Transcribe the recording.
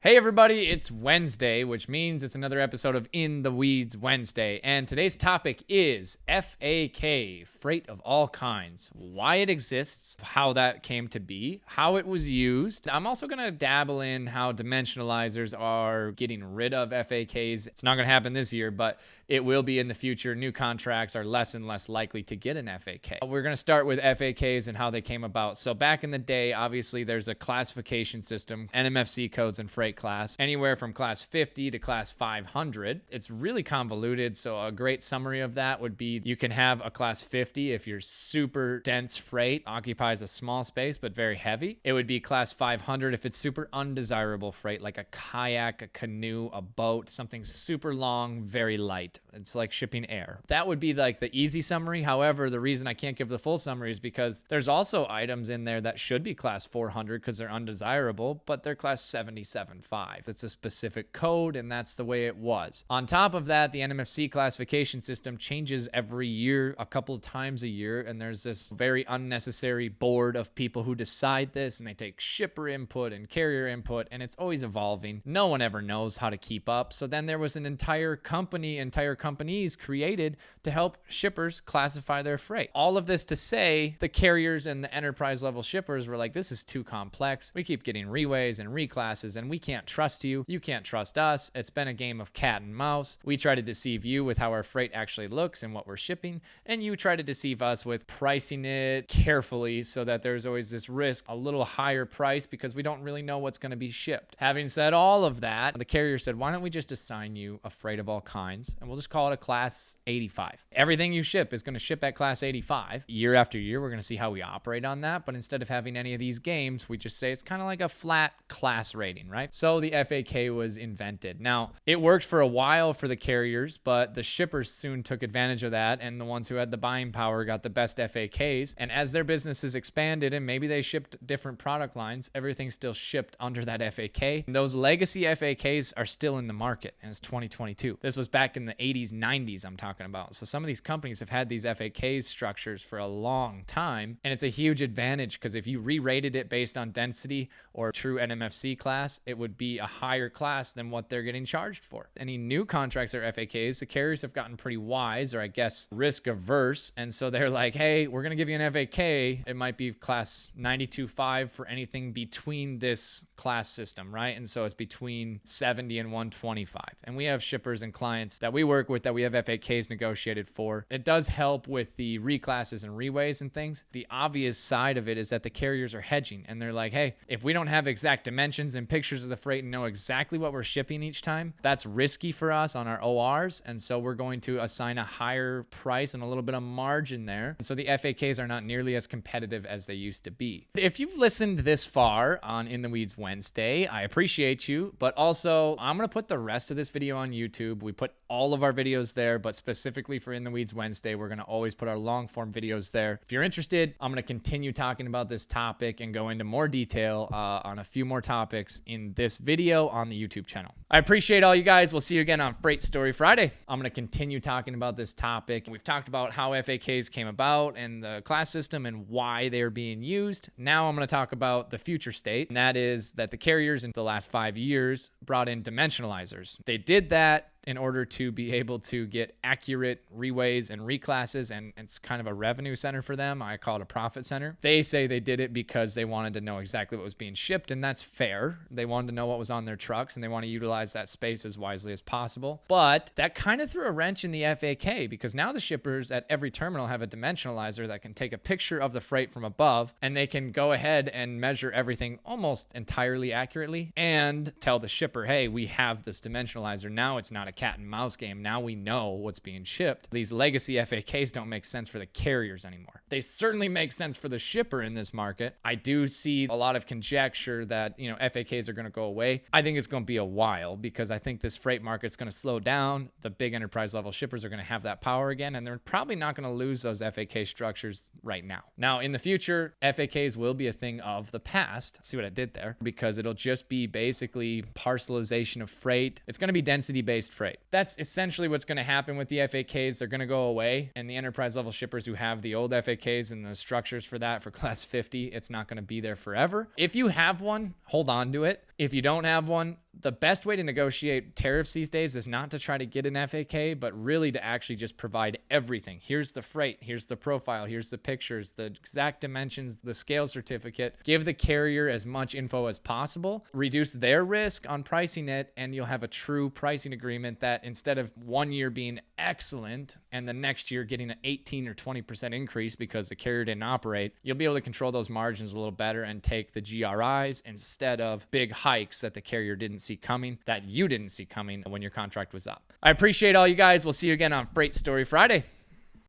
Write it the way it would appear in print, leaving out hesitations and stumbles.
Hey everybody, it's Wednesday, which means it's another episode of In the Weeds Wednesday. And today's topic is FAK, freight of all kinds, why it exists, how that came to be, how it was used. I'm also going to dabble in how dimensionalizers are getting rid of FAKs. It's not going to happen this year, but it will be in the future. New contracts are less and less likely to get an FAK. We're going to start with FAKs and how they came about. So back in the day, obviously there's a classification system, nmfc codes and freight class, anywhere from class 50 to class 500. It's really convoluted. So a great summary of that would be you can have a class 50 if your super dense freight occupies a small space but very heavy. It would be class 500 if it's super undesirable freight, like a kayak, a canoe, a boat, something super long, very light. It's like shipping air. That would be like the easy summary. However, the reason I can't give the full summary is because there's also items in there that should be class 400 because they're undesirable, but they're class 77.5. It's a specific code, and that's the way it was. On top of that, the NMFC classification system changes every year, a couple of times a year, and there's this very unnecessary board of people who decide this, and they take shipper input and carrier input, and it's always evolving. No one ever knows how to keep up. So then there was an entire companies created to help shippers classify their freight. All of this to say, the carriers and the enterprise level shippers were like, this is too complex. We keep getting reweighs and reclasses, and we can't trust you. You can't trust us. It's been a game of cat and mouse. We try to deceive you with how our freight actually looks and what we're shipping, and you try to deceive us with pricing it carefully so that there's always this risk, a little higher price because we don't really know what's going to be shipped. Having said all of that, the carrier said, why don't we just assign you a freight of all kinds, and we'll just call it a class 85. Everything you ship is going to ship at class 85. Year after year, we're going to see how we operate on that. But instead of having any of these games, we just say it's kind of like a flat class rating, right? So the FAK was invented. Now, it worked for a while for the carriers, but the shippers soon took advantage of that. And the ones who had the buying power got the best FAKs. And as their businesses expanded and maybe they shipped different product lines, everything still shipped under that FAK. And those legacy FAKs are still in the market, and it's 2022. This was back in the 80s, 90s I'm talking about. So some of these companies have had these FAK structures for a long time, and it's a huge advantage because if you re-rated it based on density or true NMFC class, it would be a higher class than what they're getting charged for. Any new contracts or FAKs, the carriers have gotten pretty wise, or I guess risk averse, and so they're like, hey, we're going to give you an FAK. It might be class 92.5 for anything between this class system, right? And so it's between 70 and 125. And we have shippers and clients that we work with that we have FAKs negotiated for. It does help with the reclasses and reweighs and things. The obvious side of it is that the carriers are hedging, and they're like, hey, if we don't have exact dimensions and pictures of the freight and know exactly what we're shipping each time, that's risky for us on our ORs. And so we're going to assign a higher price and a little bit of margin there. And so the FAKs are not nearly as competitive as they used to be. If you've listened this far on In the Weeds Wednesday, I appreciate you, but also I'm going to put the rest of this video on YouTube. We put all of our videos there, but specifically for In the Weeds Wednesday, we're going to always put our long form videos there. If you're interested, I'm going to continue talking about this topic and go into more detail on a few more topics in this video on the YouTube channel. I appreciate all you guys. We'll see you again on Freight Story Friday. I'm going to continue talking about this topic. We've talked about how FAKs came about and the class system and why they're being used. Now I'm going to talk about the future state, and that is that the carriers in the last 5 years brought in dimensionalizers. They did that in order to be able to get accurate reweighs and reclasses, and it's kind of a revenue center for them. I call it a profit center. They say they did it because they wanted to know exactly what was being shipped, and that's fair. They wanted to know what was on their trucks, and they want to utilize that space as wisely as possible. But that kind of threw a wrench in the FAK because now the shippers at every terminal have a dimensionalizer that can take a picture of the freight from above, and they can go ahead and measure everything almost entirely accurately and tell the shipper, hey, we have this dimensionalizer. Now it's not a cat and mouse game. Now we know what's being shipped. These legacy FAKs don't make sense for the carriers anymore. They certainly make sense for the shipper in this market. I do see a lot of conjecture that, FAKs are going to go away. I think it's going to be a while because I think this freight market's going to slow down. The big enterprise level shippers are going to have that power again, and they're probably not going to lose those FAK structures right now. Now, in the future, FAKs will be a thing of the past. See what I did there? Because it'll just be basically parcelization of freight. It's going to be density-based freight. That's essentially what's going to happen with the FAKs. They're going to go away, and the enterprise level shippers who have the old FAKs and the structures for that for class 50, it's not going to be there forever. If you have one, hold on to it. If you don't have one, the best way to negotiate tariffs these days is not to try to get an FAK, but really to actually just provide everything. Here's the freight, here's the profile, here's the pictures, the exact dimensions, the scale certificate. Give the carrier as much info as possible, reduce their risk on pricing it, and you'll have a true pricing agreement that instead of 1 year being excellent and the next year getting an 18 or 20% increase because the carrier didn't operate, you'll be able to control those margins a little better and take the GRIs instead of big hikes that the carrier didn't see coming, that you didn't see coming when your contract was up. I appreciate all you guys. We'll see you again on Freight Story Friday.